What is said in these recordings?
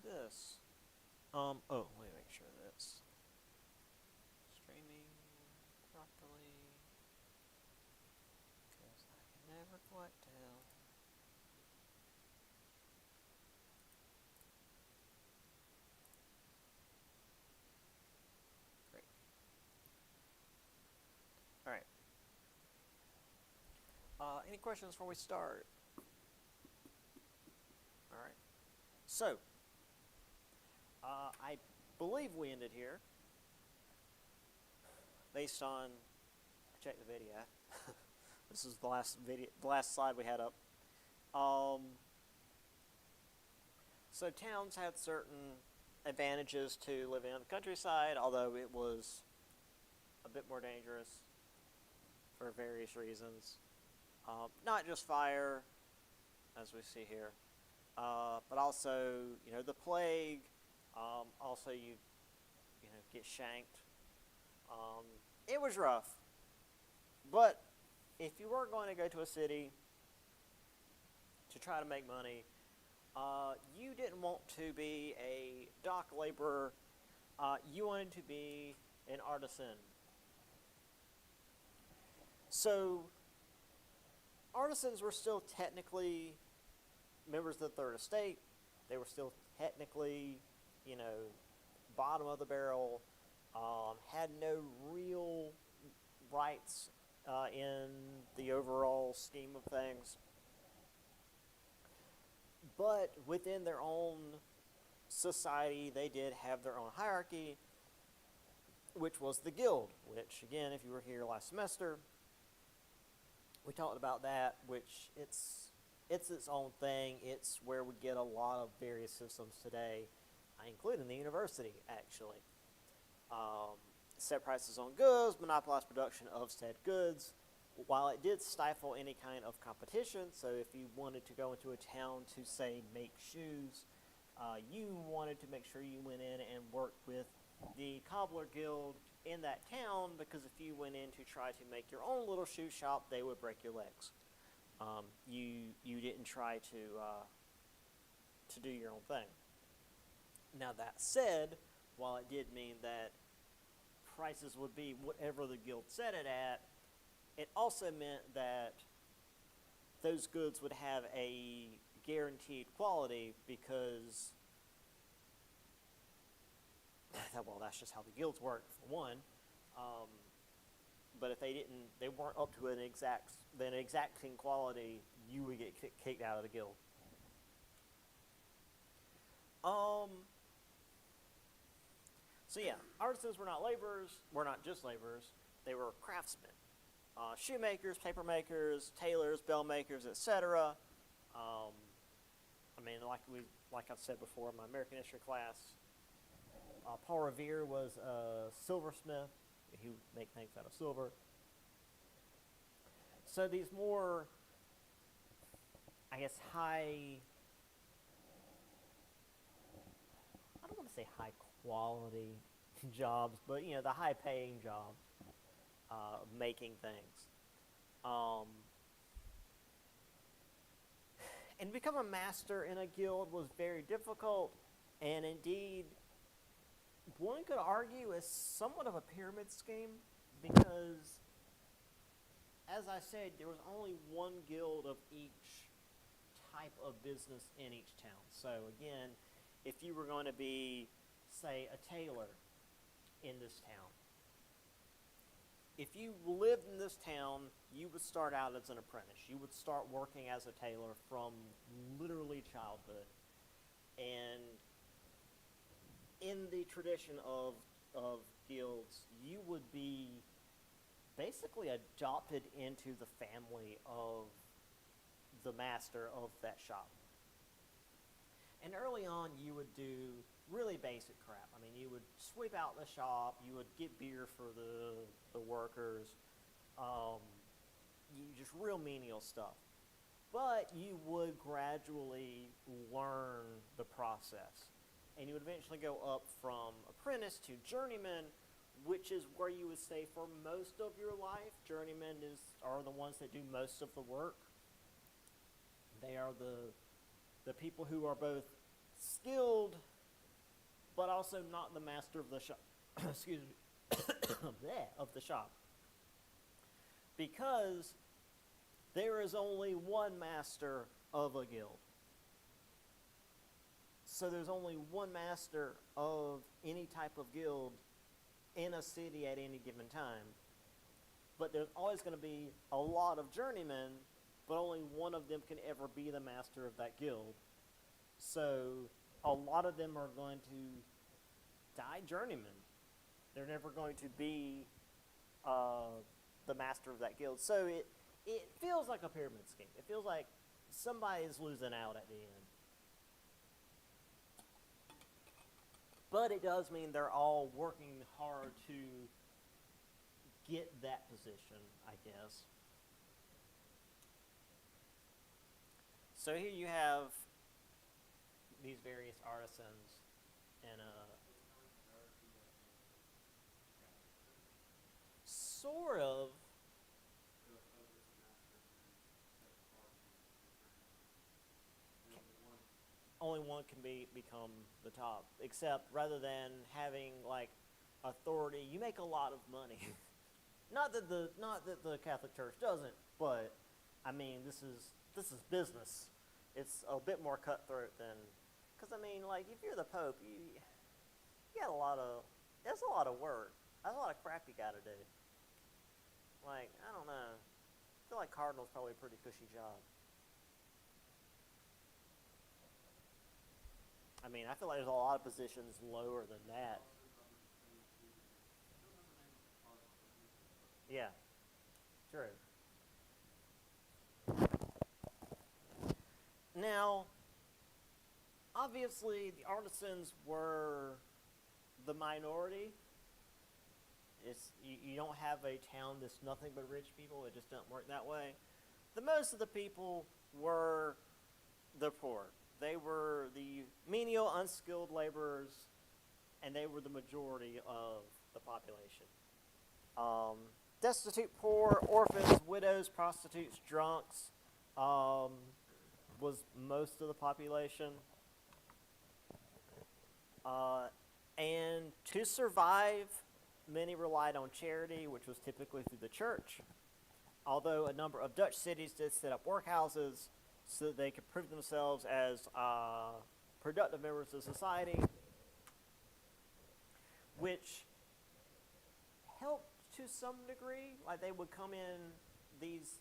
This. Oh, let me make sure that's streaming properly. Because I can never quite tell. Great. Alright. Any questions before we start? Alright. So, I believe we ended here. Based on, I checked the video. This is the last slide we had up. So towns had certain advantages to living on the countryside, although it was a bit more dangerous for various reasons. Not just fire, as we see here, but also, the plague. Also, you get shanked. It was rough. But if you were going to go to a city to try to make money, you didn't want to be a dock laborer. You wanted to be an artisan. So, artisans were still technically members of the Third Estate. They were still technically, bottom of the barrel, had no real rights in the overall scheme of things. But within their own society, they did have their own hierarchy, which was the guild, which, again, if you were here last semester, we talked about that, which it's its own thing. It's where we get a lot of various systems today, including the university, actually. Set prices on goods, monopolize production of said goods. While it did stifle any kind of competition, so if you wanted to go into a town to, say, make shoes, you wanted to make sure you went in and worked with the cobbler guild in that town, because if you went in to try to make your own little shoe shop, they would break your legs. You didn't try to do your own thing. Now that said, while it did mean that prices would be whatever the guild set it at, it also meant that those goods would have a guaranteed quality, because, well, that's just how the guilds work, for one. But if they weren't up to an exacting quality, you would get kicked out of the guild. So yeah, artisans were not laborers. Were not just laborers. They were craftsmen. Shoemakers, paper makers, tailors, bell makers, etc. Like I've said before in my American history class, Paul Revere was a silversmith. He would make things out of silver. So these more, I guess, I don't want to say high quality jobs, but the high paying jobs of making things. And become a master in a guild was very difficult, and indeed, one could argue is somewhat of a pyramid scheme, because, as I said, there was only one guild of each type of business in each town. So again, if you were going to be, say, a tailor in this town, if you lived in this town, you would start out as an apprentice. You would start working as a tailor from literally childhood. And in the tradition of guilds, you would be basically adopted into the family of the master of that shop. And early on, you would do really basic crap. I mean, you would sweep out the shop, you would get beer for the workers, just real menial stuff. But you would gradually learn the process. And you would eventually go up from apprentice to journeyman, which is where you would say for most of your life, journeymen are the ones that do most of the work. They are the people who are both skilled, but also not the master of the shop. Excuse me, of the shop, because there is only one master of a guild. So there's only one master of any type of guild in a city at any given time. But there's always going to be a lot of journeymen, but only one of them can ever be the master of that guild. So a lot of them are going to die journeymen. They're never going to be the master of that guild. So it feels like a pyramid scheme. It feels like somebody is losing out at the end. But it does mean they're all working hard to get that position, I guess. So here you have these various artisans and sort of. Only one can become the top, except rather than having like authority, you make a lot of money. not that the Catholic Church doesn't, but I mean this is business. It's a bit more cutthroat than, because I mean, like, if you're the Pope, you got that's a lot of work. That's a lot of crap you got to do. Like, I don't know. I feel like Cardinal's probably a pretty cushy job. I mean, I feel like there's a lot of positions lower than that. Yeah, true. Now, obviously, the artisans were the minority. You don't have a town that's nothing but rich people. It just doesn't work that way. The most of the people were the poor. They were the menial, unskilled laborers, and they were the majority of the population. Destitute, poor, orphans, widows, prostitutes, drunks was most of the population. And to survive, many relied on charity, which was typically through the church. Although a number of Dutch cities did set up workhouses so that they could prove themselves as productive members of society, which helped to some degree. Like, they would come in these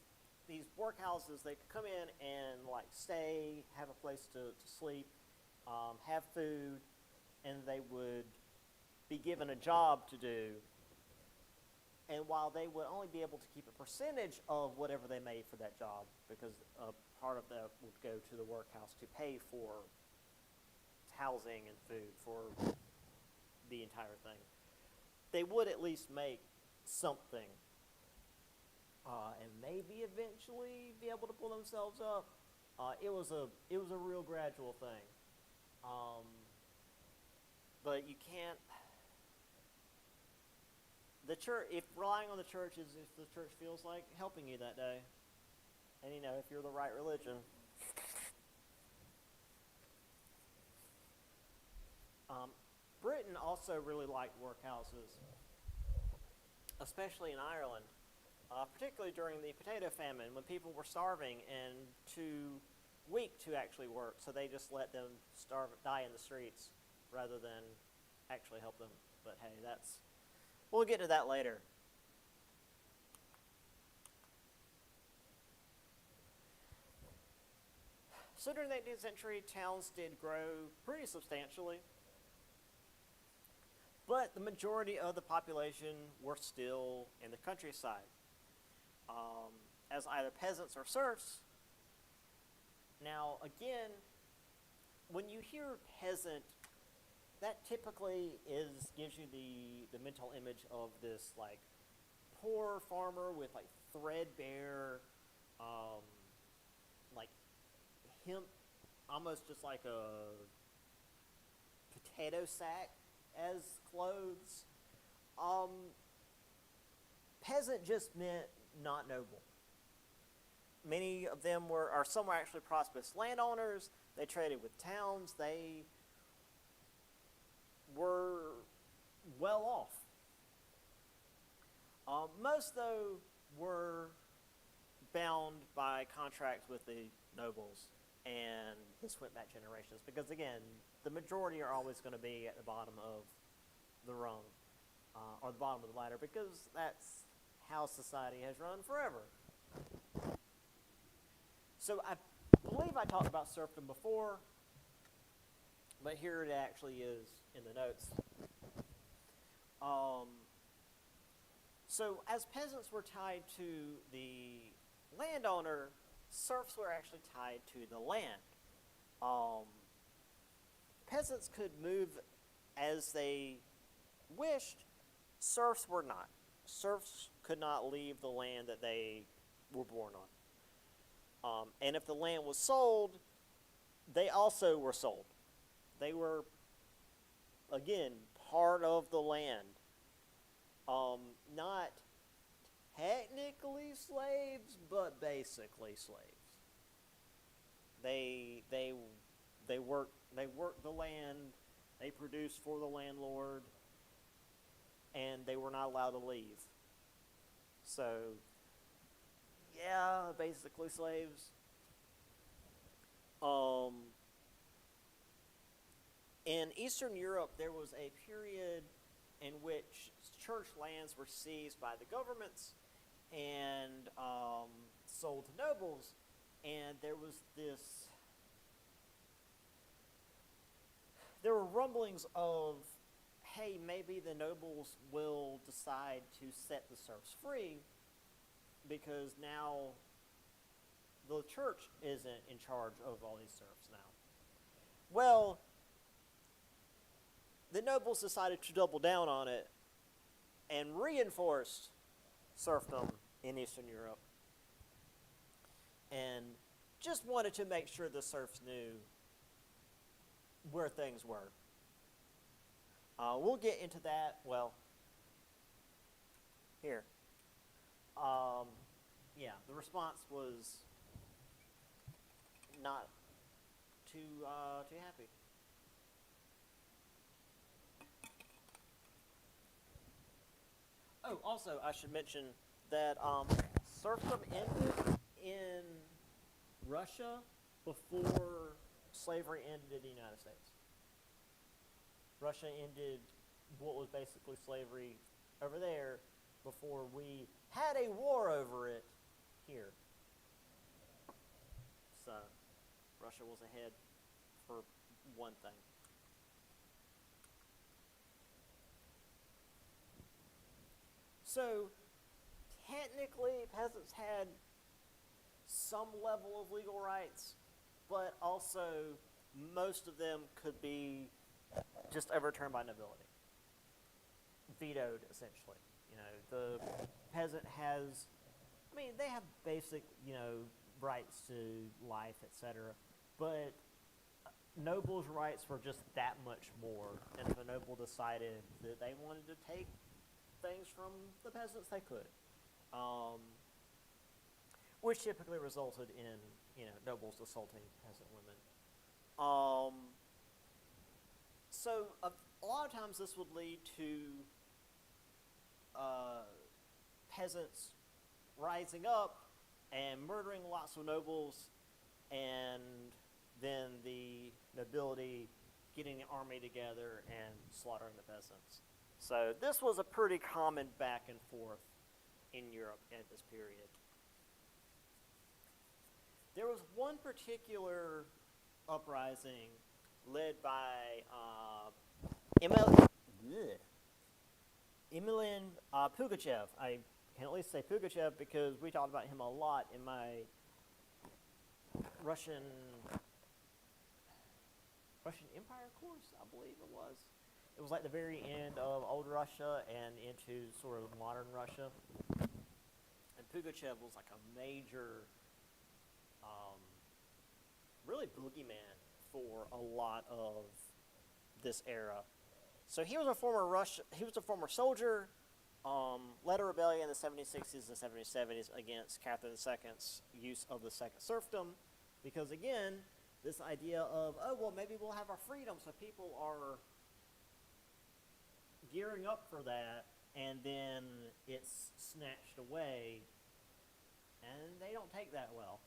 workhouses, they could come in and like stay, have a place to sleep, have food, and they would be given a job to do. And while they would only be able to keep a percentage of whatever they made for that job, because a part of that would go to the workhouse to pay for housing and food for the entire thing, they would at least make something, and maybe eventually be able to pull themselves up. It was a real gradual thing, but you can't. The church, if relying on the church is if the church feels like helping you that day, and if you're the right religion. Britain also really liked workhouses, especially in Ireland, particularly during the potato famine when people were starving and too weak to actually work, so they just let them die in the streets rather than actually help them. But hey, we'll get to that later. So during the 18th century, towns did grow pretty substantially, but the majority of the population were still in the countryside, as either peasants or serfs. Now, again, when you hear peasant, that typically gives you the mental image of this like poor farmer with like threadbare, like hemp, almost just like a potato sack as clothes, Um, peasant just meant not noble. Many of them were, or some were actually prosperous landowners. They traded with towns. They were well off. Most, though, were bound by contracts with the nobles, and this went back generations because, again, the majority are always going to be at the bottom of the rung, or the bottom of the ladder, because that's how society has run forever. So I believe I talked about serfdom before, but here it actually is in the notes. So as peasants were tied to the landowner, serfs were actually tied to the land. Peasants could move as they wished. Serfs were not. Serfs could not leave the land that they were born on. And if the land was sold, they also were sold. They were, again, part of the land. Not technically slaves, but basically slaves. They worked the land, they produced for the landlord, and they were not allowed to leave. So, yeah, basically slaves. In Eastern Europe, there was a period in which church lands were seized by the governments and sold to nobles, and there were rumblings of, hey, maybe the nobles will decide to set the serfs free because now the church isn't in charge of all these serfs now. Well, the nobles decided to double down on it and reinforced serfdom in Eastern Europe, and just wanted to make sure the serfs knew where things were. We'll get into that, well, here. Yeah, the response was not too happy. Oh, also, I should mention that serfdom ended in Russia before slavery ended in the United States. Russia ended what was basically slavery over there before we had a war over it here. So, Russia was ahead for one thing. So, technically, peasants had some level of legal rights, but also most of them could be just overturned by nobility. Vetoed, essentially. You know, the peasant has, they have basic, rights to life, etc., but nobles' rights were just that much more, and if a noble decided that they wanted to take things from the peasants, they could. Which typically resulted in, nobles assaulting peasant women. So a lot of times this would lead to peasants rising up and murdering lots of nobles, and then the nobility getting an army together and slaughtering the peasants. So this was a pretty common back and forth in Europe at this period. There was one particular uprising led by Emelian Pugachev. I can at least say Pugachev because we talked about him a lot in my Russian Empire course, I believe it was. It was like the very end of old Russia and into sort of modern Russia. And Pugachev was like a major, really boogeyman for a lot of this era. So he was a former He was a former soldier. Led a rebellion in the 1760s and 1770s against Catherine II's use of the second serfdom, because again, this idea of, oh well, maybe we'll have our freedom, so people are gearing up for that, and then it's snatched away, and they don't take that well.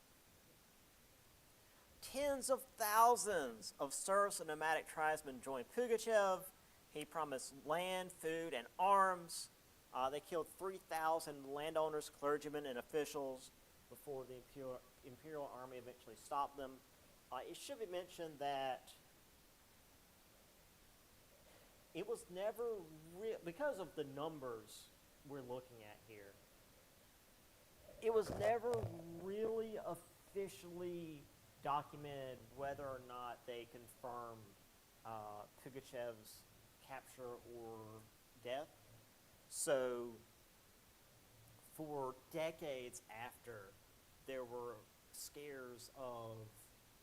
Tens of thousands of serfs and nomadic tribesmen joined Pugachev. He promised land, food, and arms. They killed 3,000 landowners, clergymen, and officials before the Imperial Army eventually stopped them. It should be mentioned that it was never because of the numbers we're looking at here, it was never really officially documented whether or not they confirmed Pugachev's capture or death. So, for decades after, there were scares of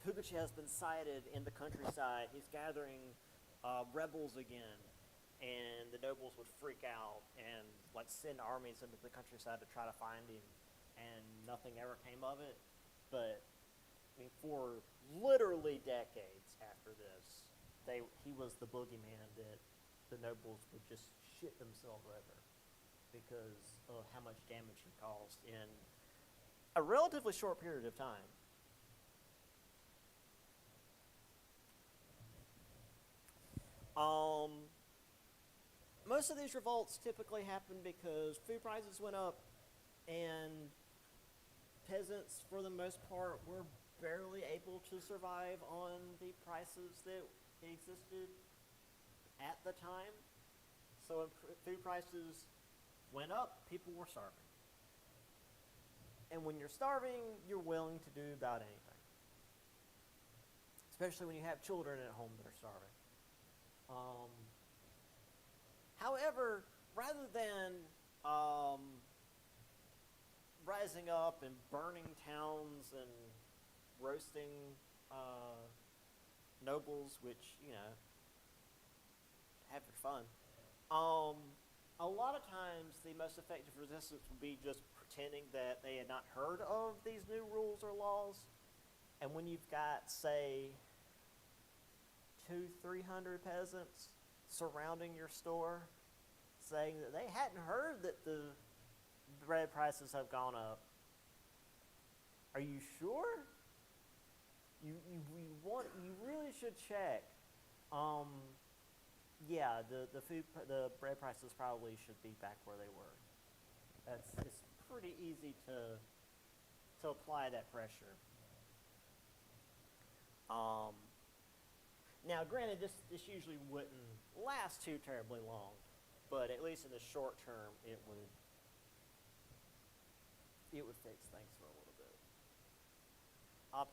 Pugachev's been sighted in the countryside. He's gathering rebels again, and the nobles would freak out and like send armies into the countryside to try to find him, and nothing ever came of it. But I mean, for literally decades after this, he was the boogeyman that the nobles would just shit themselves over because of how much damage he caused in a relatively short period of time. Most of these revolts typically happen because food prices went up, and peasants, for the most part, were barely able to survive on the prices that existed at the time. So when food prices went up, people were starving. And when you're starving, you're willing to do about anything. Especially when you have children at home that are starving. However, rather than rising up and burning towns and roasting nobles, which, you know, have your fun, a lot of times the most effective resistance would be just pretending that they had not heard of these new rules or laws. And when you've got, say, 200-300 peasants surrounding your store saying that they hadn't heard that the bread prices have gone up, are you sure? You really should check. Yeah, the bread prices probably should be back where they were. It's pretty easy to apply that pressure. Now, granted, this usually wouldn't last too terribly long, but at least in the short term, it would fix things for a little bit.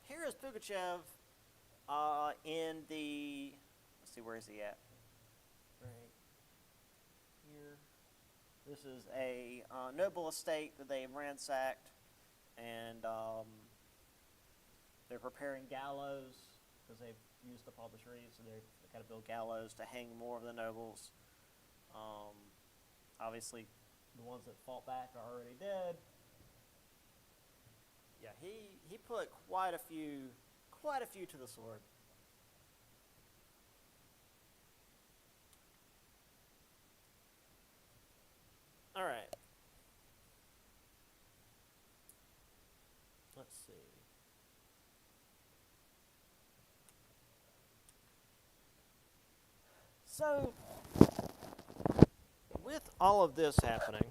Here is Pugachev in the, let's see, where is he at? Right here. This is a noble estate that they ransacked, and they're preparing gallows because they've used up all the trees, so they've got to build gallows to hang more of the nobles. Obviously, the ones that fought back are already dead. Yeah, he put quite a few to the sword. All right. Let's see. So, with all of this happening,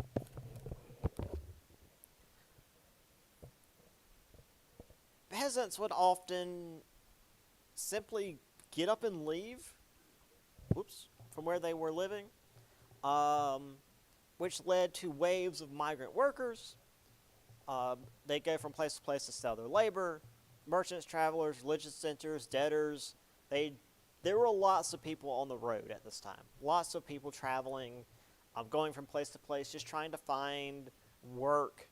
peasants would often simply get up and leave, from where they were living, which led to waves of migrant workers. They go from place to place to sell their labor. Merchants, travelers, religious centers, debtors. There were lots of people on the road at this time. Lots of people traveling, going from place to place, just trying to find work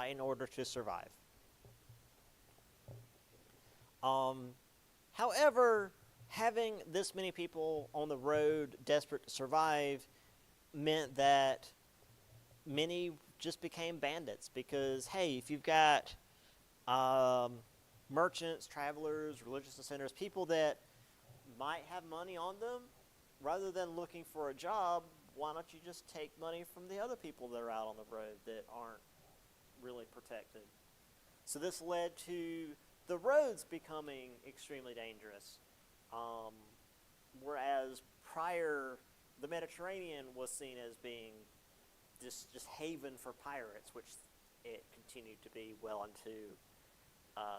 in order to survive. However, having this many people on the road desperate to survive meant that many just became bandits because, hey, if you've got merchants, travelers, religious dissenters, people that might have money on them, rather than looking for a job, why don't you just take money from the other people that are out on the road that aren't really protected? So this led to the roads becoming extremely dangerous. Whereas prior, the Mediterranean was seen as being just haven for pirates, which it continued to be well into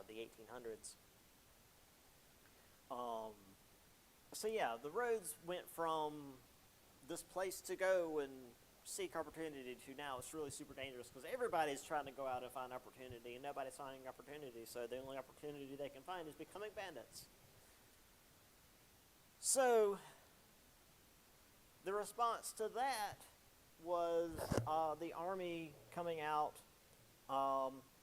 the 1800s. So yeah, the roads went from this place to go and seek opportunity to now it's really super dangerous because everybody's trying to go out and find opportunity and nobody's finding opportunity, so the only opportunity they can find is becoming bandits. So the response to that was the army coming out,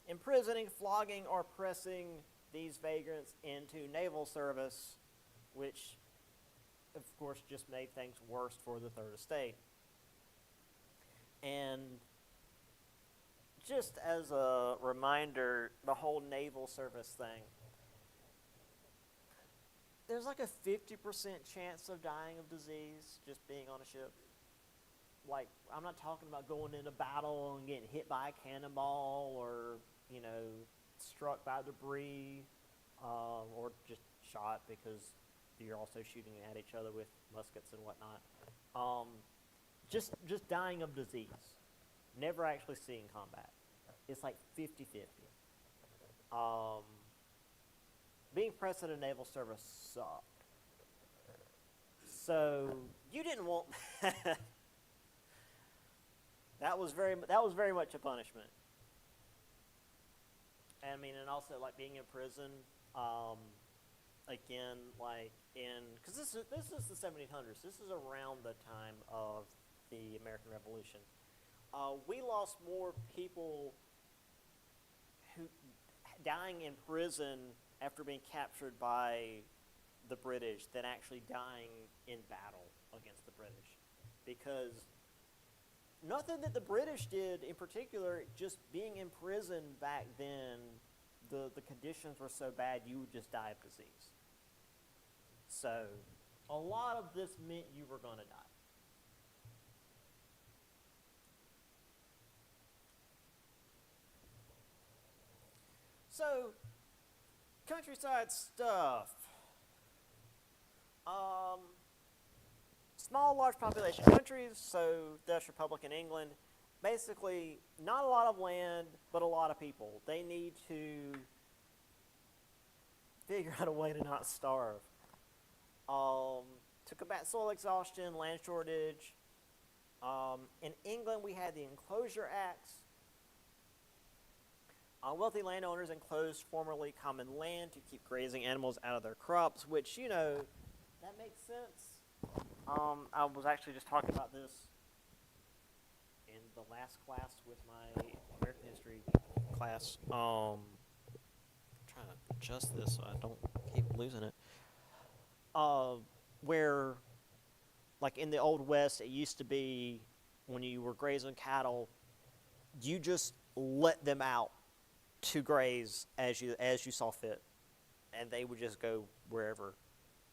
imprisoning, flogging, or pressing these vagrants into naval service, which of course just made things worse for the Third Estate. And just as a reminder, the whole naval service thing, there's like a 50% chance of dying of disease just being on a ship. Like, I'm not talking about going into battle and getting hit by a cannonball or, struck by debris, or just shot because you're also shooting at each other with muskets and whatnot. Just dying of disease. Never actually seeing combat. It's like 50-50. Being pressed in a naval service sucked. So you didn't want that. That was very much a punishment. And also like being in prison. Again, like because this is the 1700s. This is around the time of the American Revolution. We lost more people who dying in prison after being captured by the British than actually dying in battle against the British, because nothing that the British did in particular, just being in prison back then, the conditions were so bad you would just die of disease. So a lot of this meant you were going to die. So, countryside stuff. Small, large population countries, so Dutch Republic and England, basically not a lot of land, but a lot of people. They need to figure out a way to not starve. To combat soil exhaustion, land shortage. In England, we had the Enclosure Acts. Wealthy landowners enclosed formerly common land to keep grazing animals out of their crops, which, that makes sense. I was actually just talking about this in the last class with my American history class. I'm trying to adjust this so I don't keep losing it. Where, like in the Old West, it used to be when you were grazing cattle, you just let them out to graze as you saw fit, and they would just go wherever,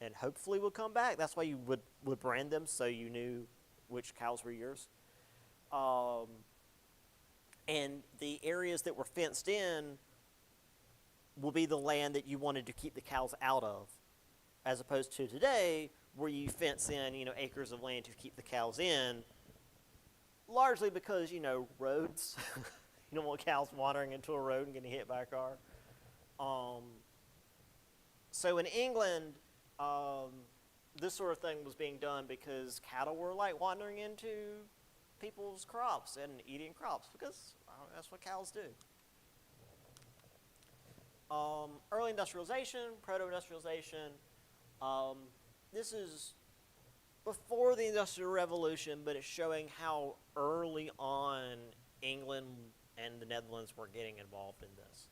and hopefully would come back. That's why you would brand them so you knew which cows were yours. And the areas that were fenced in will be the land that you wanted to keep the cows out of, as opposed to today where you fence in acres of land to keep the cows in, largely because roads. You don't want cows wandering into a road and getting hit by a car. So in England, this sort of thing was being done because cattle were like wandering into people's crops and eating crops, because that's what cows do. Early industrialization, proto-industrialization. This is before the Industrial Revolution, but it's showing how early on England and the Netherlands were getting involved in this.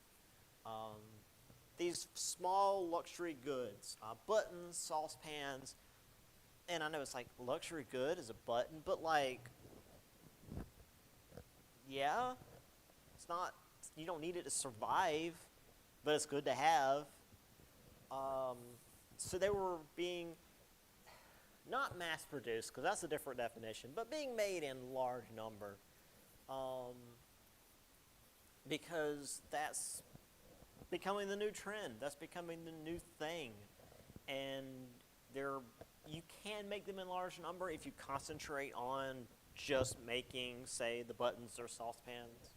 these small luxury goods, buttons, saucepans, and I know it's like luxury good is a button, but like, yeah, it's not. You don't need it to survive, but it's good to have. Um, so they were being not mass produced, because that's a different definition, but being made in large number, because that's becoming the new trend. That's becoming the new thing, and you can make them in large number if you concentrate on just making, say, the buttons or saucepans.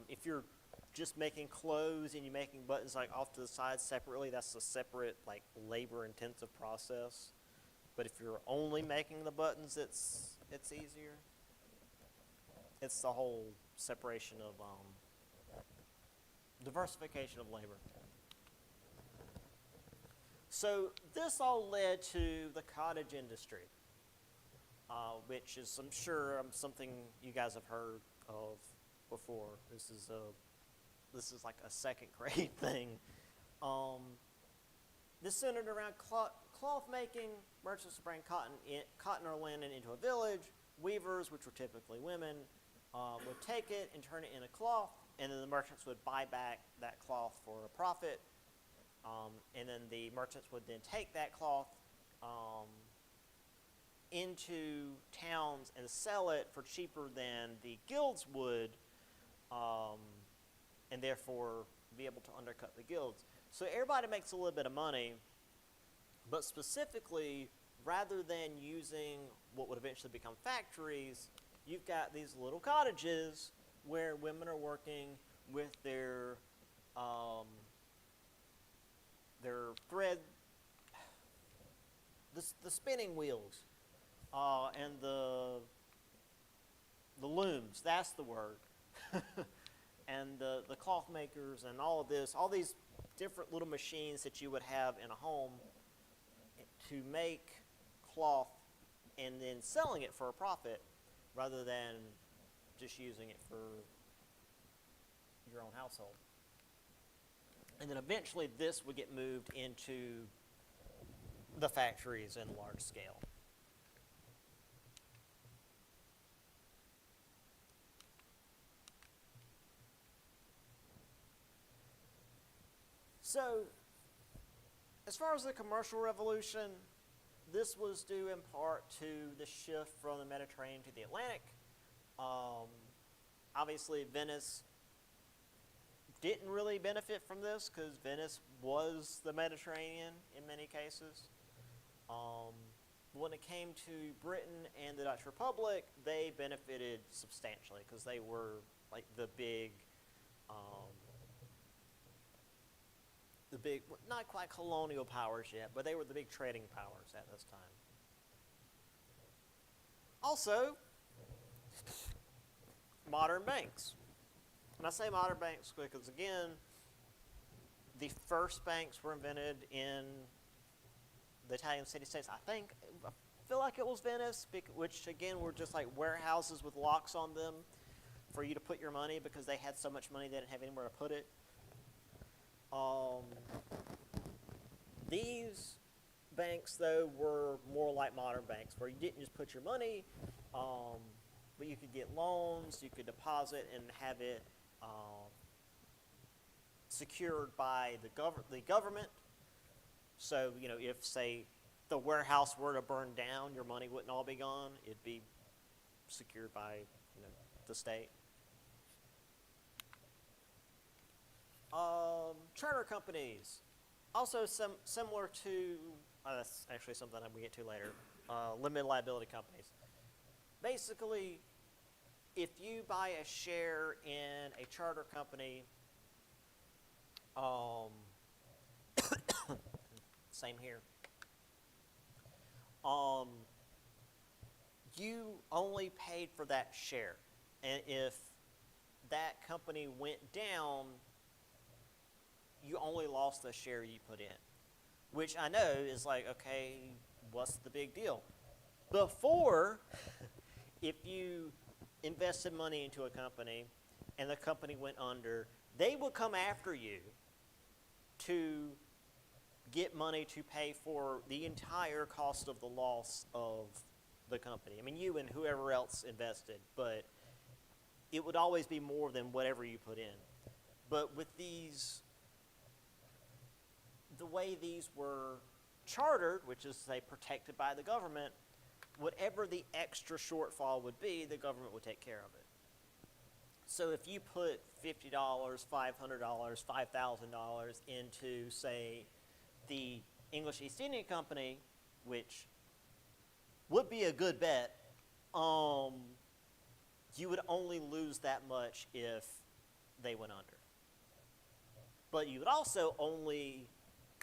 If you're just making clothes and you're making buttons like off to the side separately, that's a separate, like, labor-intensive process. But if you're only making the buttons, it's easier. It's the whole separation of diversification of labor. So this all led to the cottage industry, which is, I'm sure, something you guys have heard of before. This is like a second grade thing. This centered around cloth making. Merchants would bring cotton or linen into a village. Weavers, which were typically women, would take it and turn it into cloth, and then the merchants would buy back that cloth for a profit. And then the merchants would then take that cloth into towns and sell it for cheaper than the guilds would, and therefore be able to undercut the guilds. So everybody makes a little bit of money, but specifically, rather than using what would eventually become factories, you've got these little cottages where women are working with their thread, the spinning wheels, and the looms. That's the word. And the cloth makers and all these different little machines that you would have in a home to make cloth and then selling it for a profit rather than just using it for your own household. And then eventually this would get moved into the factories in large scale. So, as far as the commercial revolution, this was due in part to the shift from the Mediterranean to the Atlantic. Obviously, Venice didn't really benefit from this because Venice was the Mediterranean in many cases. When it came to Britain and the Dutch Republic, they benefited substantially because they were like the big, not quite colonial powers yet, but they were the big trading powers at this time. Also, modern banks. And I say modern banks because, again, the first banks were invented in the Italian city-states. I feel like it was Venice, which, again, were just like warehouses with locks on them for you to put your money because they had so much money they didn't have anywhere to put it. These banks, though, were more like modern banks, where you didn't just put your money, but you could get loans, you could deposit and have it secured by the government. So, if, say, the warehouse were to burn down, your money wouldn't all be gone. It'd be secured by, the state. Charter companies, also similar to, that's actually something we get to later, limited liability companies. Basically, if you buy a share in a charter company, same here, you only paid for that share. And if that company went down, you only lost the share you put in. Which I know is like, okay, what's the big deal? Before, if you invested money into a company and the company went under, they would come after you to get money to pay for the entire cost of the loss of the company. I mean, you and whoever else invested, but it would always be more than whatever you put in. But with these, the way these were chartered, which is, say, protected by the government, whatever the extra shortfall would be, the government would take care of it. So if you put $50, $500, $5,000 into, say, the English East India Company, which would be a good bet, you would only lose that much if they went under. But you would also only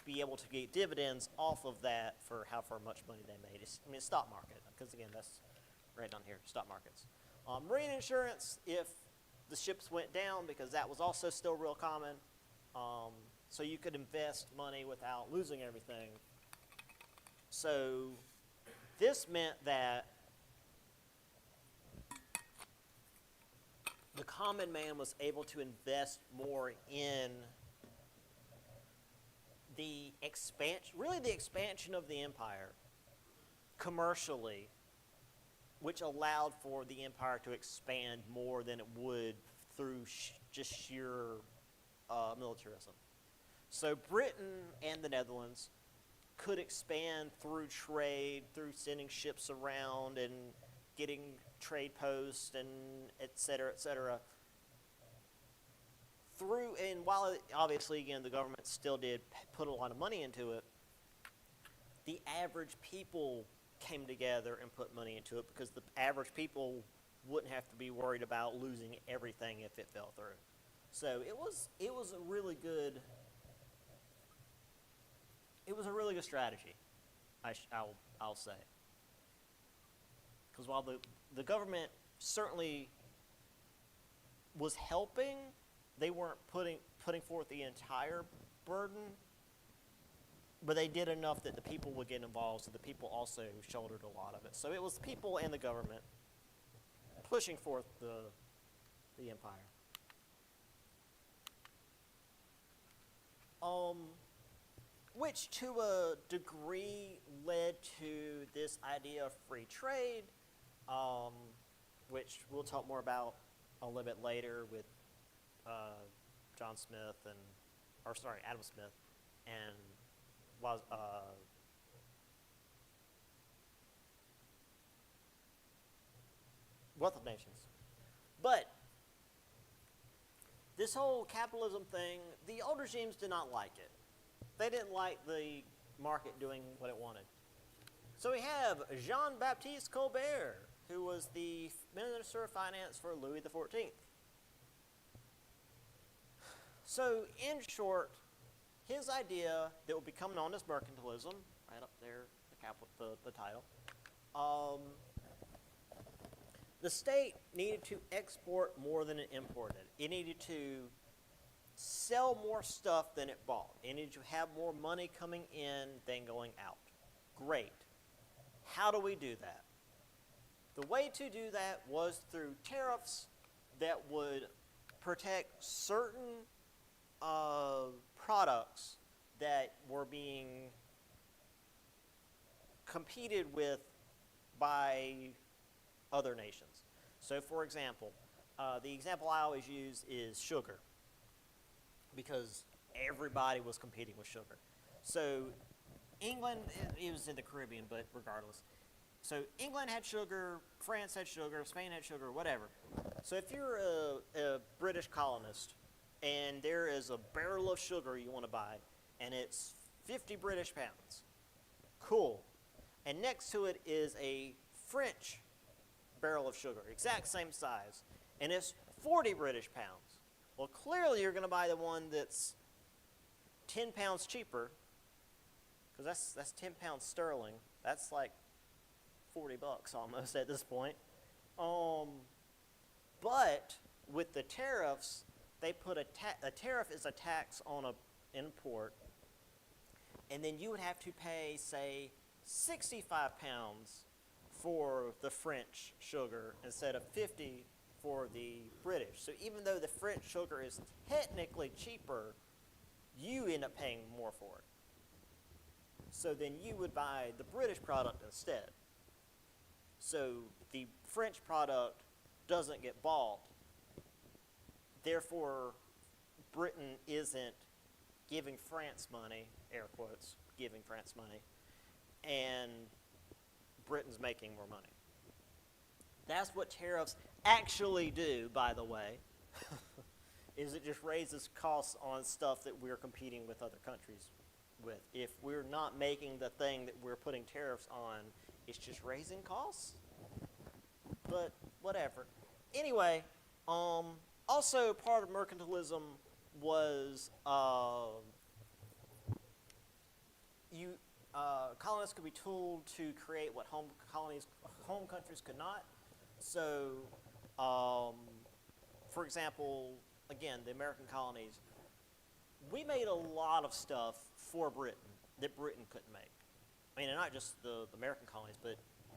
be able to get dividends off of that for however much money they made. It's stock market, because again, that's right down here, stock markets. Marine insurance, if the ships went down, because that was also still real common, so you could invest money without losing everything. So this meant that the common man was able to invest more in the expansion of the empire commercially, which allowed for the empire to expand more than it would through just sheer militarism. So Britain and the Netherlands could expand through trade, through sending ships around and getting trade posts and et cetera, and while obviously, again, the government still did put a lot of money into it, the average people came together and put money into it, because the average people wouldn't have to be worried about losing everything if it fell through. So it was a really good strategy, I'll say. Because while the government certainly was helping, they weren't putting forth the entire burden, but they did enough that the people would get involved, so the people also shouldered a lot of it. So it was the people and the government pushing forth the empire. Which to a degree led to this idea of free trade, which we'll talk more about a little bit later with Adam Smith and Wealth of Nations. But this whole capitalism thing, the old regimes did not like it. They didn't like the market doing what it wanted. So we have Jean-Baptiste Colbert, who was the Minister of Finance for Louis XIV. So in short, his idea that would become known as mercantilism, right up there, the title, the state needed to export more than it imported. It needed to sell more stuff than it bought. It needed to have more money coming in than going out. Great. How do we do that? The way to do that was through tariffs that would protect certain products that were being competed with by other nations. So for example, the example I always use is sugar, because everybody was competing with sugar. So England, it was in the Caribbean, but regardless. So England had sugar, France had sugar, Spain had sugar, whatever. So if you're a British colonist and there is a barrel of sugar you want to buy, and it's 50 British pounds, cool. And next to it is a French barrel of sugar, exact same size, and it's 40 British pounds. Well, clearly you're going to buy the one that's 10 pounds cheaper, because that's 10 pounds sterling. That's like $40 almost at this point. But with the tariffs, they put a tariff is a tax on an import, and then you would have to pay, say, 65 pounds for the French sugar instead of 50 for the British. So even though the French sugar is technically cheaper, you end up paying more for it. So then you would buy the British product instead. So the French product doesn't get bought. Therefore, Britain isn't giving France money, air quotes, giving France money, and Britain's making more money. That's what tariffs actually do, by the way, is it just raises costs on stuff that we're competing with other countries with. If we're not making the thing that we're putting tariffs on, it's just raising costs. But whatever. Anyway, also part of mercantilism was colonists could be told to create what home countries could not. So, for example, again, the American colonies, we made a lot of stuff for Britain that Britain couldn't make. I mean, and not just the American colonies, but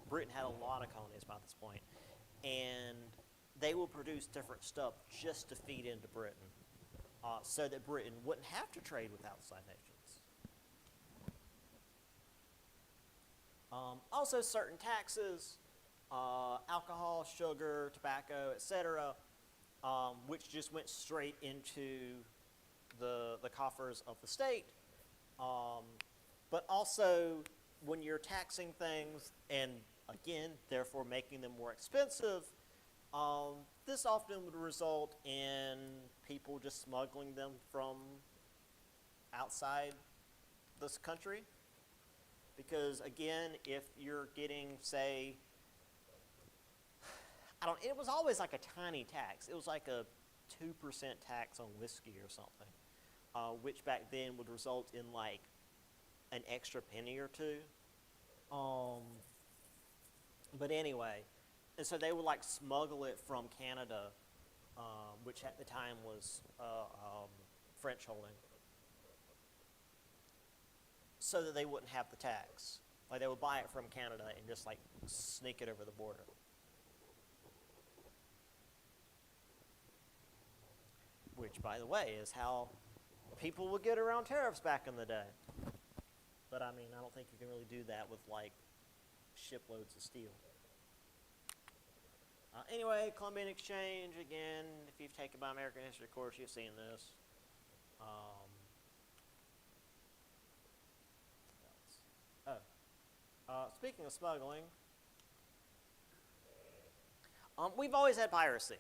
Britain had a lot of colonies by this point. And they will produce different stuff just to feed into Britain, so that Britain wouldn't have to trade with outside nations. Also, certain taxes, alcohol, sugar, tobacco, etc., which just went straight into the coffers of the state. But also, when you're taxing things and, again, therefore making them more expensive, this often would result in people just smuggling them from outside this country. Because, again, if you're getting, say, it was always like a tiny tax. It was like a 2% tax on whiskey or something, which back then would result in like an extra penny or two. But anyway, and so they would like smuggle it from Canada, which at the time was French holding, so that they wouldn't have the tax. Like they would buy it from Canada and just like sneak it over the border. Which, by the way, is how people would get around tariffs back in the day. But I mean, I don't think you can really do that with like shiploads of steel. Anyway, Columbian Exchange, again, if you've taken my American history course, you've seen this. Speaking of smuggling, we've always had piracy.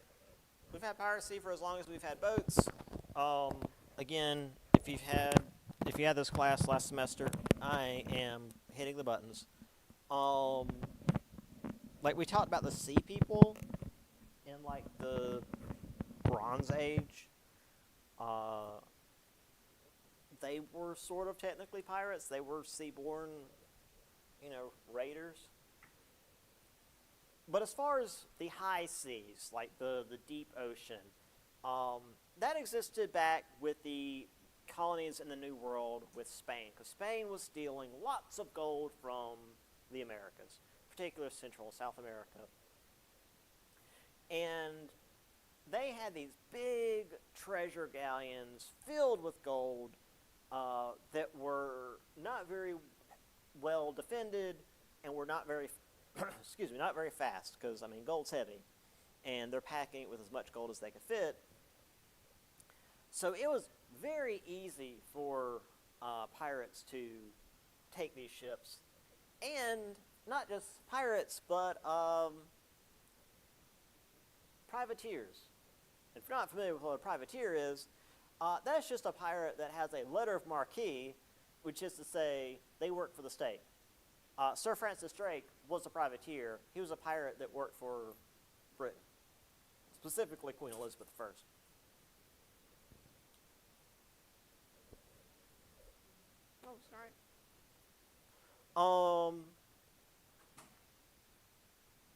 We've had piracy for as long as we've had boats. Again, if you had this class last semester, I am hitting the buttons. Like we talked about the sea people in like the Bronze Age. They were sort of technically pirates. They were seaborne, raiders. But as far as the high seas, like the deep ocean, that existed back with the colonies in the New World with Spain, because Spain was stealing lots of gold from the Americas, particularly Central and South America. And they had these big treasure galleons filled with gold that were not very well defended and were not very not very fast, because, I mean, gold's heavy, and they're packing it with as much gold as they could fit. So it was very easy for pirates to take these ships, and not just pirates, but privateers. If you're not familiar with what a privateer is, that's just a pirate that has a letter of marque, which is to say they work for the state. Sir Francis Drake was a privateer. He was a pirate that worked for Britain, specifically Queen Elizabeth I. Oh, sorry.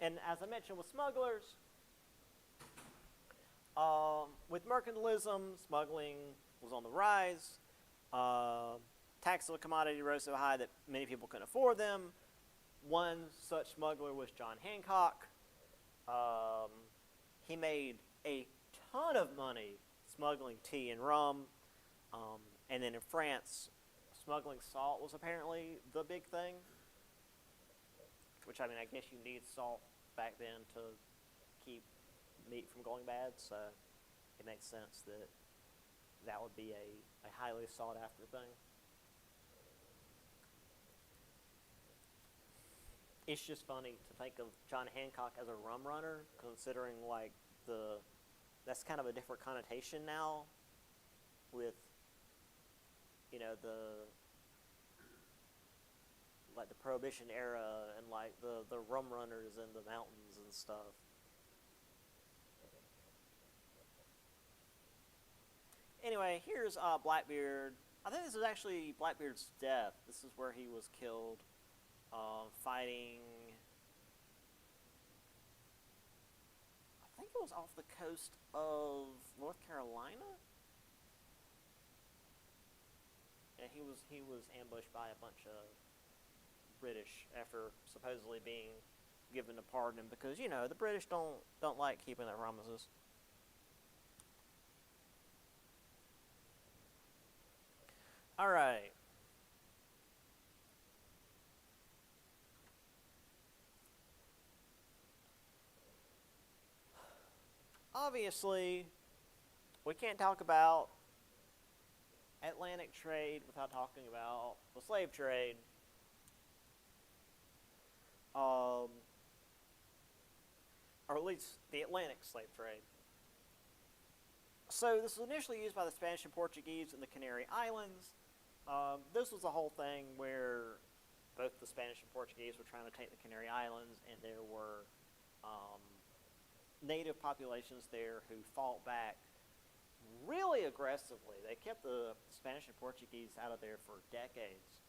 And as I mentioned with smugglers, with mercantilism, smuggling was on the rise. Taxes on commodity rose so high that many people couldn't afford them. One such smuggler was John Hancock. He made a ton of money smuggling tea and rum. And then in France, smuggling salt was apparently the big thing. Which, I mean, I guess you need salt back then to keep meat from going bad, so it makes sense that that would be a highly sought after thing. It's just funny to think of John Hancock as a rum runner, considering like that's kind of a different connotation now with, you know, the Prohibition era and like the rum runners in the mountains and stuff. Anyway, here's Blackbeard. I think this is actually Blackbeard's death. This is where he was killed, fighting. I think it was off the coast of North Carolina. And he was ambushed by a bunch of British after supposedly being given a pardon, because, you know, the British don't like keeping their promises. All right. Obviously, we can't talk about Atlantic trade without talking about the slave trade. Or at least the Atlantic slave trade. So this was initially used by the Spanish and Portuguese in the Canary Islands. This was a whole thing where both the Spanish and Portuguese were trying to take the Canary Islands, and there were native populations there who fought back really aggressively. They kept the Spanish and Portuguese out of there for decades.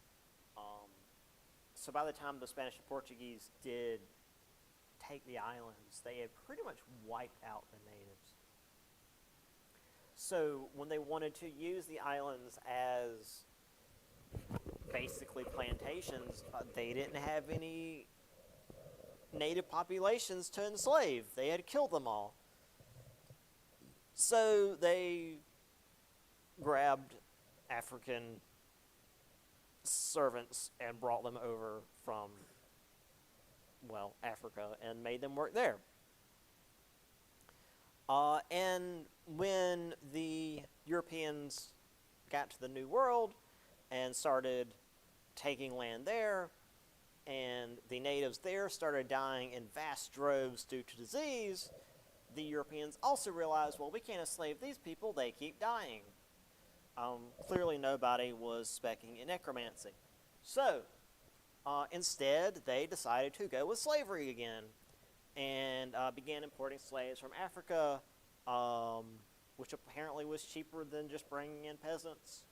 So by the time the Spanish and Portuguese did take the islands, they had pretty much wiped out the natives. So when they wanted to use the islands as basically plantations, they didn't have any native populations to enslave. They had killed them all. So they grabbed African servants and brought them over from, well, Africa, and made them work there. And when the Europeans got to the New World and started taking land there, and the natives there started dying in vast droves due to disease, the Europeans also realized, well, we can't enslave these people, they keep dying. Clearly nobody was specking in necromancy. So, instead, they decided to go with slavery again, and began importing slaves from Africa, which apparently was cheaper than just bringing in peasants.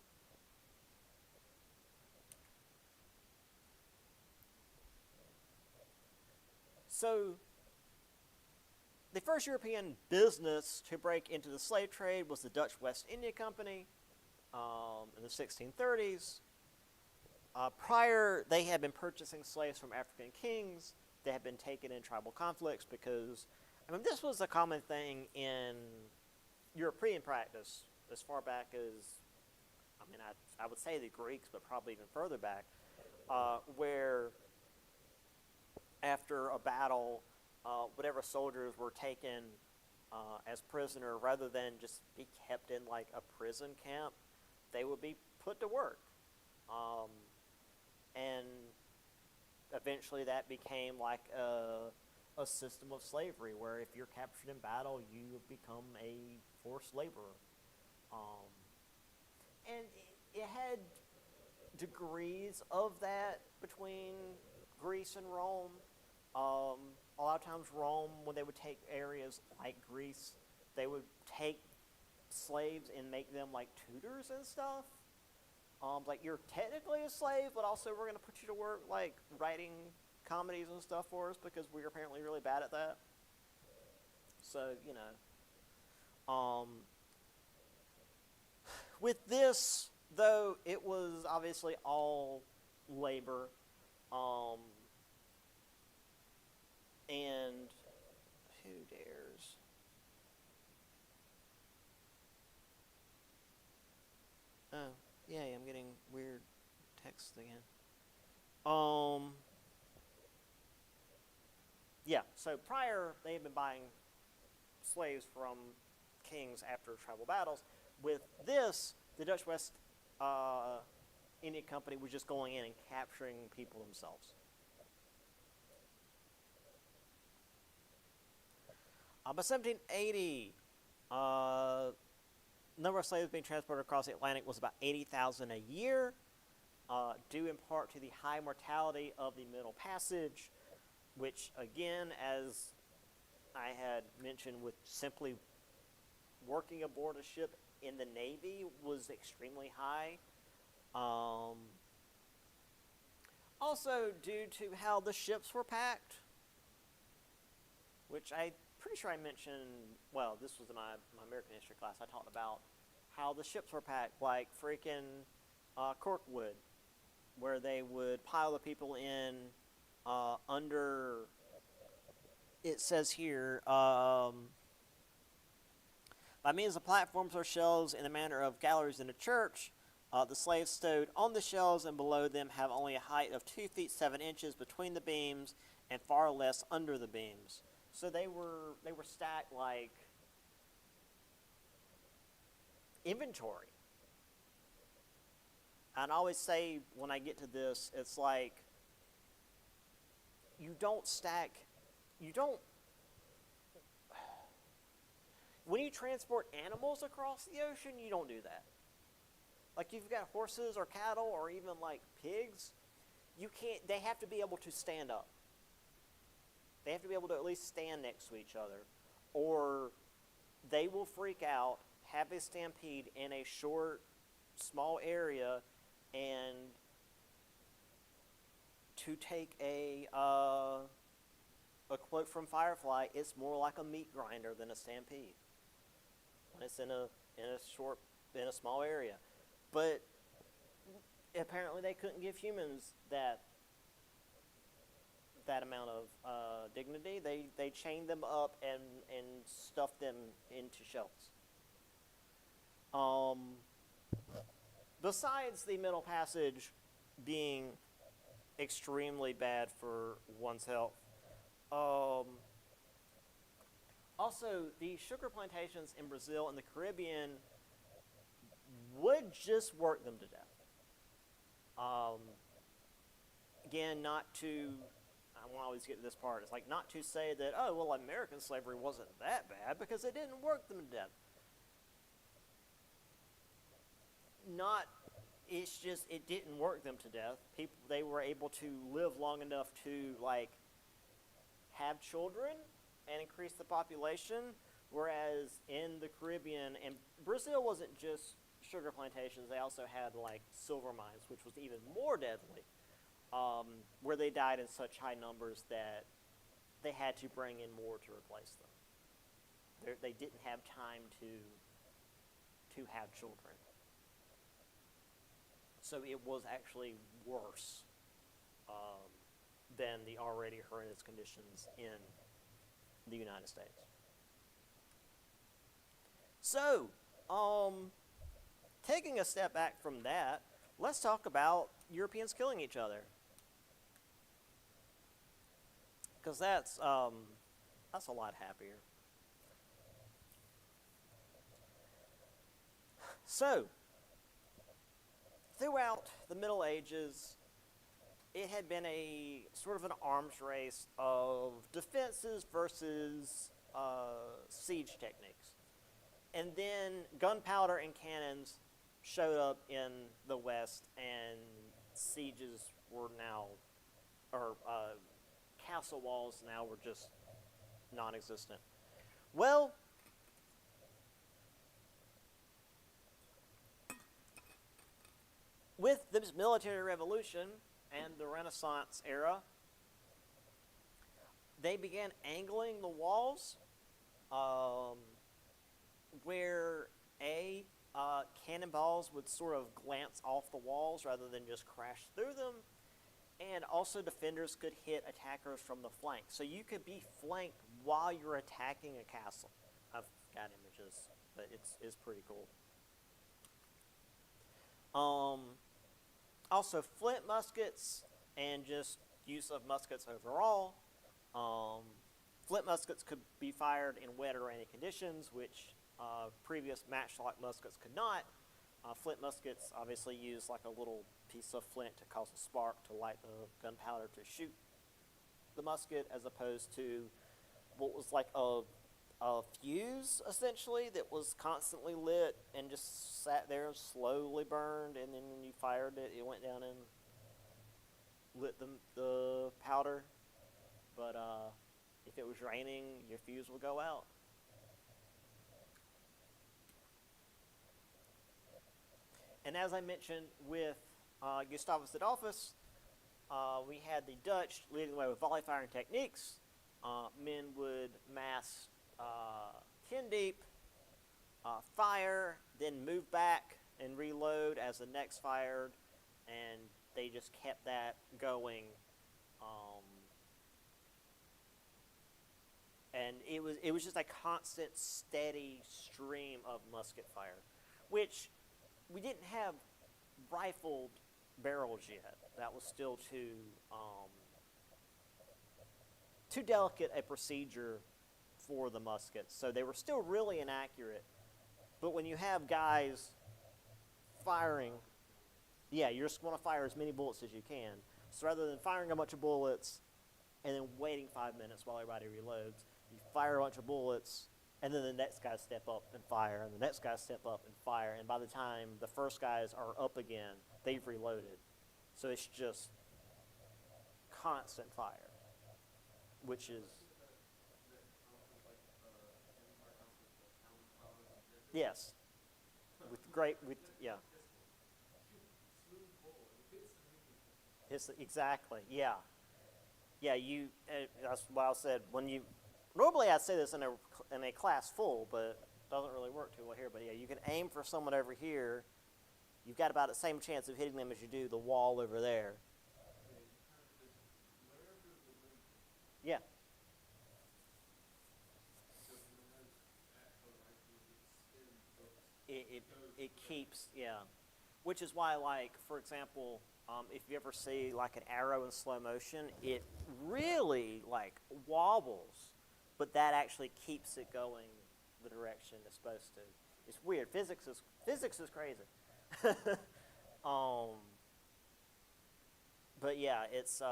So, the first European business to break into the slave trade was the Dutch West India Company in the 1630s. Prior, they had been purchasing slaves from African kings. They had been taken in tribal conflicts because, I mean, this was a common thing in European practice as far back as, I mean, I would say the Greeks, but probably even further back, where after a battle, whatever soldiers were taken as prisoner, rather than just be kept in like a prison camp, they would be put to work. And eventually that became like a system of slavery where if you're captured in battle, you become a forced laborer. And it had degrees of that between Greece and Rome. A lot of times Rome, when they would take areas like Greece, they would take slaves and make them like tutors and stuff. Like, you're technically a slave, but also we're going to put you to work like writing comedies and stuff for us because we're apparently really bad at that. So, you know. With this, though, it was obviously all labor. And who dares? Oh, next again? Yeah, so prior they had been buying slaves from kings after tribal battles. With this, the Dutch West India Company was just going in and capturing people themselves. By 1780, number of slaves being transported across the Atlantic was about 80,000 a year, due in part to the high mortality of the Middle Passage, which, again, as I had mentioned, with simply working aboard a ship in the Navy was extremely high. Also, due to how the ships were packed, which I'm pretty sure I mentioned, well, this was in my American history class. I talked about how the ships were packed like freaking corkwood, where they would pile the people in under, it says here, by means of platforms or shelves in the manner of galleries in a church. The slaves stowed on the shelves and below them have only a height of 2 feet 7 inches between the beams and far less under the beams. So they were stacked like inventory. And I always say when I get to this, it's like you don't, when you transport animals across the ocean, you don't do that. Like, you've got horses or cattle or even like pigs, they have to be able to stand up. They have to be able to at least stand next to each other, or they will freak out, have a stampede in a short, small area, and to take a quote from Firefly, it's more like a meat grinder than a stampede when it's in a small area. But apparently they couldn't give humans that amount of dignity. They chained them up and stuffed them into shells. Besides the Middle Passage being extremely bad for one's health, also the sugar plantations in Brazil and the Caribbean would just work them to death. Again, I won't always get to this part, it's like not to say that, oh, well, American slavery wasn't that bad, because it didn't work them to death. It's just, it didn't work them to death. They were able to live long enough to, like, have children and increase the population, whereas in the Caribbean, and Brazil wasn't just sugar plantations, they also had like silver mines, which was even more deadly, where they died in such high numbers that they had to bring in more to replace them. They didn't have time to have children. So it was actually worse than the already horrendous conditions in the United States. So, taking a step back from that, let's talk about Europeans killing each other. Because that's a lot happier. So, throughout the Middle Ages, it had been a sort of an arms race of defenses versus siege techniques. And then gunpowder and cannons showed up in the West, and sieges were now, or castle walls now were just non-existent. Well, with this military revolution and the Renaissance era, they began angling the walls where cannonballs would sort of glance off the walls rather than just crash through them, and also defenders could hit attackers from the flank. So you could be flanked while you're attacking a castle. I've got images, but it's pretty cool. Also, flint muskets and just use of muskets overall. Um, Flint muskets could be fired in wet or rainy conditions, which previous matchlock muskets could not. Flint muskets obviously use like a little piece of flint to cause a spark to light the gunpowder to shoot the musket, as opposed to what was like a fuse essentially that was constantly lit and just sat there and slowly burned, and then when you fired it, it went down and lit the powder. But if it was raining, your fuse would go out. And as I mentioned with Gustavus Adolphus, we had the Dutch leading the way with volley firing techniques. Men would mass 10 deep, fire, then move back and reload as the next fired, and they just kept that going. And it was just a constant, steady stream of musket fire, which we didn't have rifled barrels yet. That was still too delicate a procedure for the muskets, so they were still really inaccurate. But when you have guys firing, yeah, you're just going to fire as many bullets as you can. So rather than firing a bunch of bullets and then waiting 5 minutes while everybody reloads, you fire a bunch of bullets, and then the next guys step up and fire, and the next guys step up and fire, and by the time the first guys are up again, they've reloaded. So it's just constant fire, which is... Yes. Yeah. Exactly, yeah. Yeah, that's what I said. Normally I'd say this in a class full, but it doesn't really work too well here. But yeah, you can aim for someone over here. You've got about the same chance of hitting them as you do the wall over there. Yeah. It keeps, yeah. Which is why, like, for example, if you ever see like an arrow in slow motion, it really like wobbles, but that actually keeps it going the direction it's supposed to. It's weird. Physics is crazy. But yeah, it's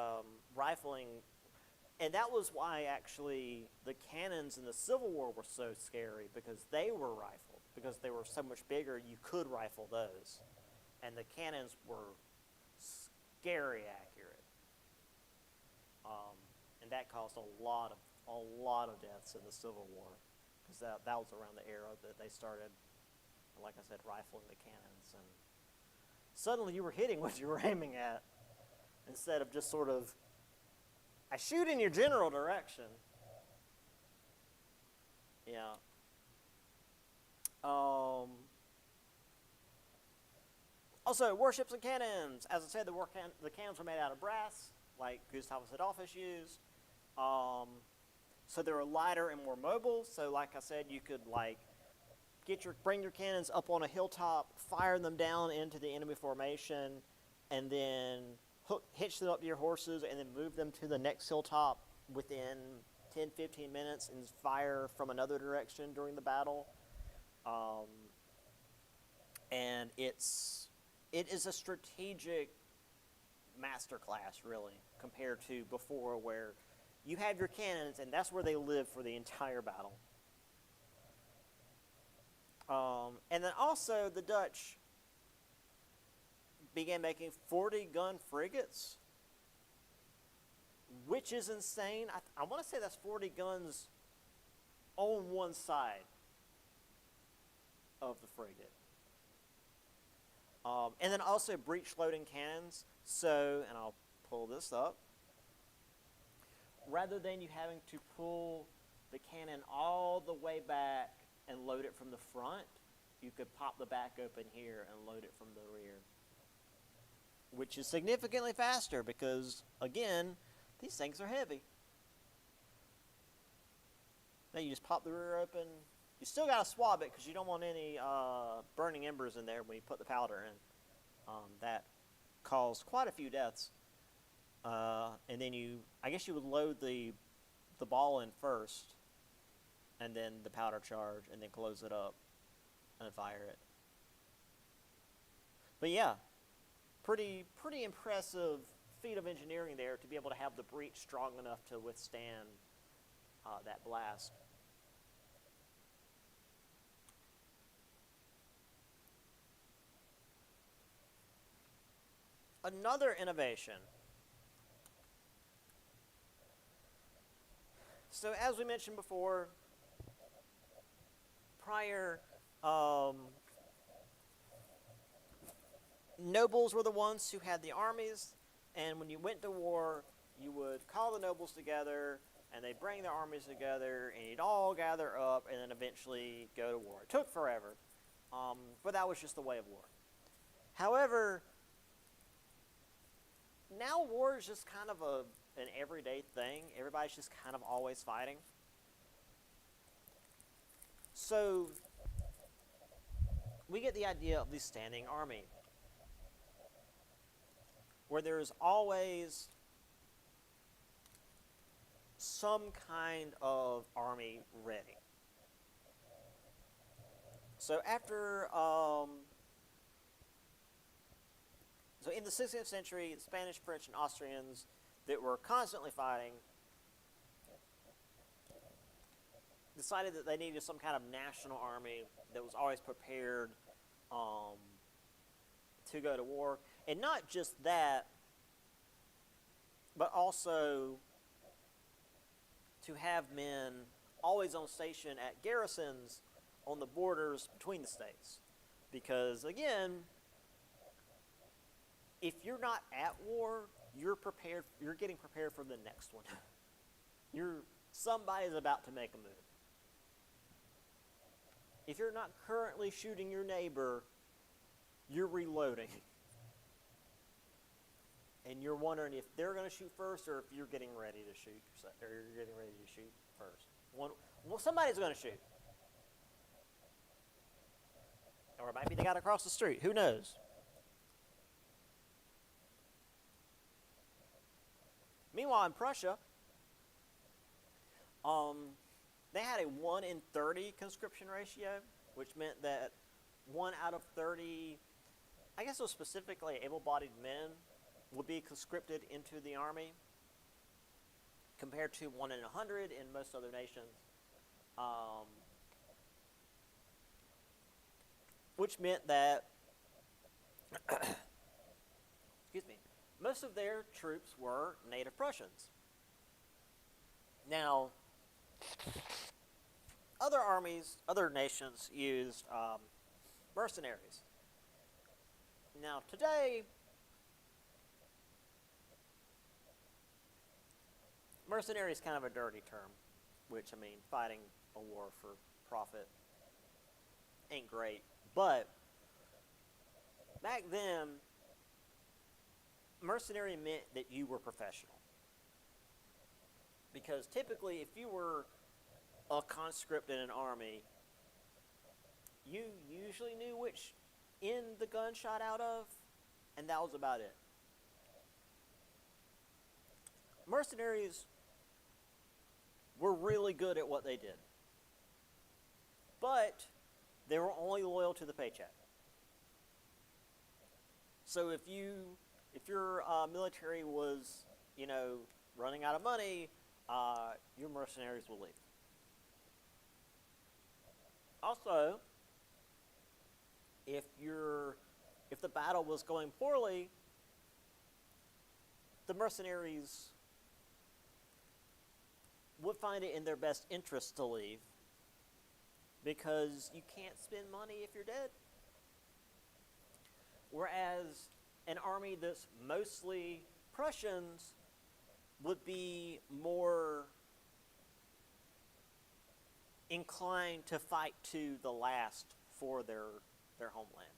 rifling, and that was why actually the cannons in the Civil War were so scary, because they were rifled, because they were so much bigger. You could rifle those, and the cannons were scary accurate, and that caused a lot of deaths in the Civil War, because that was around the era that they started, like I said, rifling the cannons, and suddenly you were hitting what you were aiming at, instead of just sort of, I shoot in your general direction. Yeah. Also, warships and cannons. As I said, the cannons were made out of brass, like Gustavus Adolphus used. So they were lighter and more mobile. So, like I said, you could like bring your cannons up on a hilltop, fire them down into the enemy formation, and then hitch them up to your horses, and then move them to the next hilltop within 10, 15 minutes, and fire from another direction during the battle. And it is a strategic masterclass, really, compared to before, where you have your cannons, and that's where they live for the entire battle. And then also the Dutch began making 40-gun frigates, which is insane. I want to say that's 40 guns on one side of the frigate. And then also breech-loading cannons. So, and I'll pull this up. Rather than you having to pull the cannon all the way back and load it from the front, you could pop the back open here and load it from the rear, which is significantly faster because, again, these things are heavy. Now you just pop the rear open. You still got to swab it because you don't want any burning embers in there when you put the powder in. That caused quite a few deaths. And then I guess you would load the ball in first, and then the powder charge, and then close it up and fire it. But yeah, pretty impressive feat of engineering there to be able to have the breech strong enough to withstand that blast. Another innovation. So as we mentioned before, prior, nobles were the ones who had the armies, and when you went to war, you would call the nobles together, and they'd bring their armies together, and you'd all gather up, and then eventually go to war. It took forever, but that was just the way of war. However, now war is just kind of an everyday thing. Everybody's just kind of always fighting. So we get the idea of the standing army, where there's always some kind of army ready. So after, so in the 16th century, the Spanish, French, and Austrians that were constantly fighting decided that they needed some kind of national army that was always prepared to go to war. And not just that, but also to have men always on station at garrisons on the borders between the states. Because, again, if you're not at war, you're getting prepared for the next one. Somebody's about to make a move. If you're not currently shooting your neighbor, you're reloading. And you're wondering if they're going to shoot first or if you're getting ready to shoot, or you're getting ready to shoot first. Well, somebody's going to shoot. Or it might be the guy across the street. Who knows? Meanwhile, in Prussia, they had a 1 in 30 conscription ratio, which meant that 1 out of 30, I guess it was specifically able-bodied men, would be conscripted into the army, compared to 1 in 100 in most other nations. Which meant that, excuse me, most of their troops were native Prussians. Now, other armies, other nations used mercenaries. Now, today, mercenary is kind of a dirty term, which, I mean, fighting a war for profit ain't great. But back then, mercenary meant that you were professional. Because typically, if you were a conscript in an army, you usually knew which end the gun shot out of, and that was about it. Mercenaries were really good at what they did, but they were only loyal to the paycheck. So if your military was, running out of money, your mercenaries will leave. Also, if the battle was going poorly, the mercenaries would find it in their best interest to leave, because you can't spend money if you're dead. Whereas an army that's mostly Prussians would be more inclined to fight to the last for their homeland.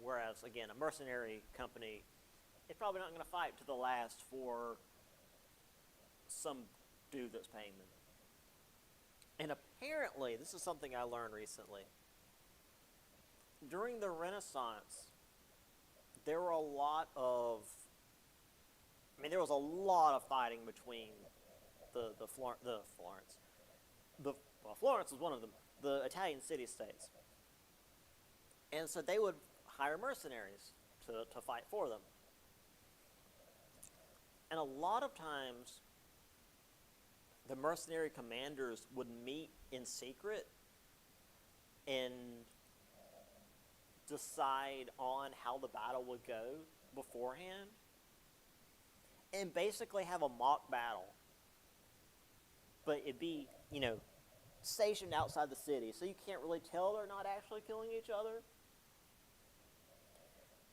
Whereas, again, a mercenary company is probably not going to fight to the last for some dude that's paying them. And apparently, this is something I learned recently, during the Renaissance, there were a lot of, I mean, there was a lot of fighting between Florence, Florence was one of them, the Italian city-states. And so they would hire mercenaries to fight for them. And a lot of times, the mercenary commanders would meet in secret and decide on how the battle would go beforehand, and basically have a mock battle. But it'd be, stationed outside the city, so you can't really tell they're not actually killing each other.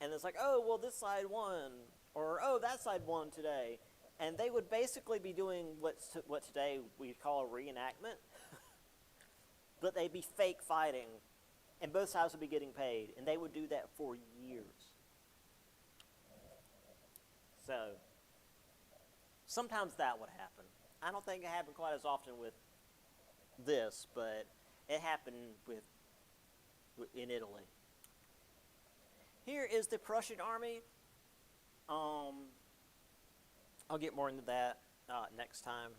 And it's like, oh, well, this side won, or oh, that side won today. And they would basically be doing what today we call a reenactment. But they'd be fake fighting, and both sides would be getting paid, and they would do that for years. So, sometimes that would happen. I don't think it happened quite as often with this, but it happened in Italy. Here is the Prussian army. I'll get more into that next time.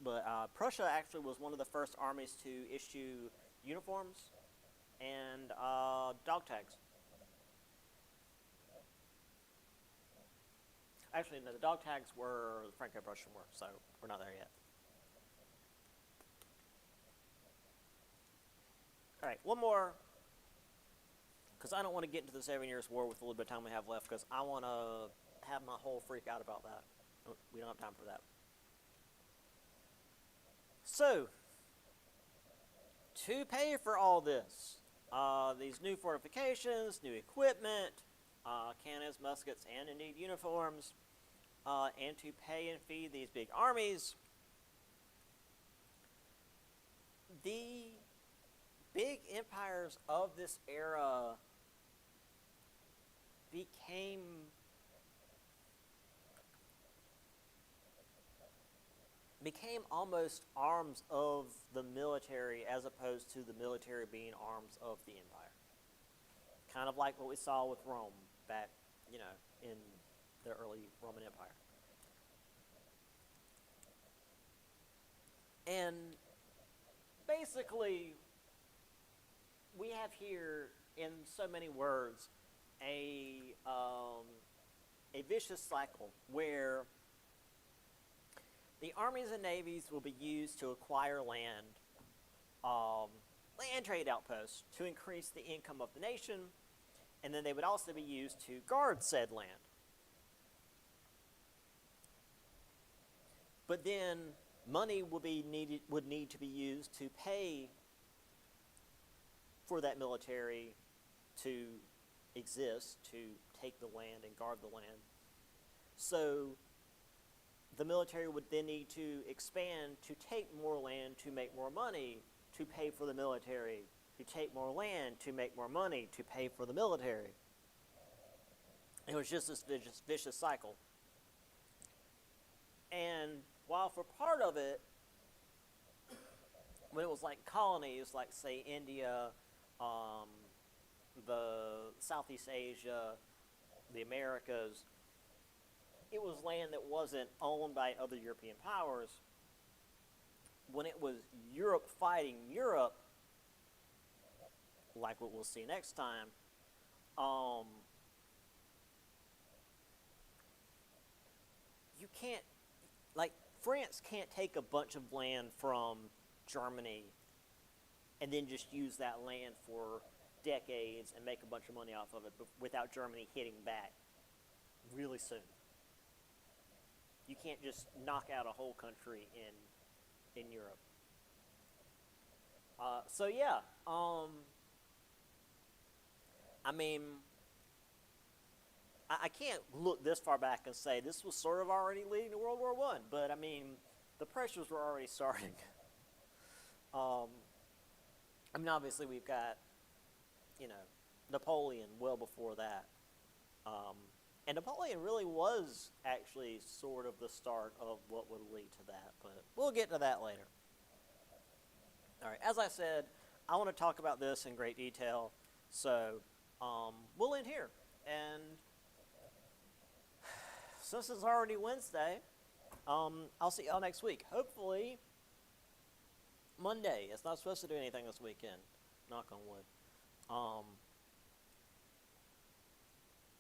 But Prussia actually was one of the first armies to issue uniforms and dog tags. Actually, no, the dog tags were the Franco-Prussian War, so we're not there yet. All right, one more, because I don't want to get into the 7 Years' War with a little bit of time we have left, because I want to have my whole freak out about that. We don't have time for that. So, to pay for all this, these new fortifications, new equipment, cannons, muskets, and indeed uniforms, and to pay and feed these big armies, the big empires of this era became almost arms of the military, as opposed to the military being arms of the empire. Kind of like what we saw with Rome back, in the early Roman Empire. And basically, we have here, in so many words, a vicious cycle where the armies and navies will be used to acquire land trade outposts to increase the income of the nation, and then they would also be used to guard said land. But then money would need to be used to pay for that military to exist, to take the land and guard the land. So the military would then need to expand to take more land to make more money, to pay for the military, to take more land to make more money, to pay for the military. It was just this vicious cycle. And while for part of it, when it was like colonies, like say India, the Southeast Asia, the Americas, it was land that wasn't owned by other European powers. When it was Europe fighting Europe, like what we'll see next time, you can't, like, France can't take a bunch of land from Germany and then just use that land for decades and make a bunch of money off of it without Germany hitting back really soon. You can't just knock out a whole country in Europe. So yeah, I mean, I can't look this far back and say this was sort of already leading to World War I, but I mean, the pressures were already starting. I mean, obviously we've got, Napoleon well before that. And Napoleon really was actually sort of the start of what would lead to that, but we'll get to that later. All right, as I said, I want to talk about this in great detail, so we'll end here. And since it's already Wednesday, I'll see y'all next week. Hopefully, Monday. It's not supposed to do anything this weekend. Knock on wood.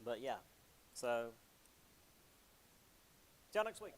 But yeah. So, see y'all next week.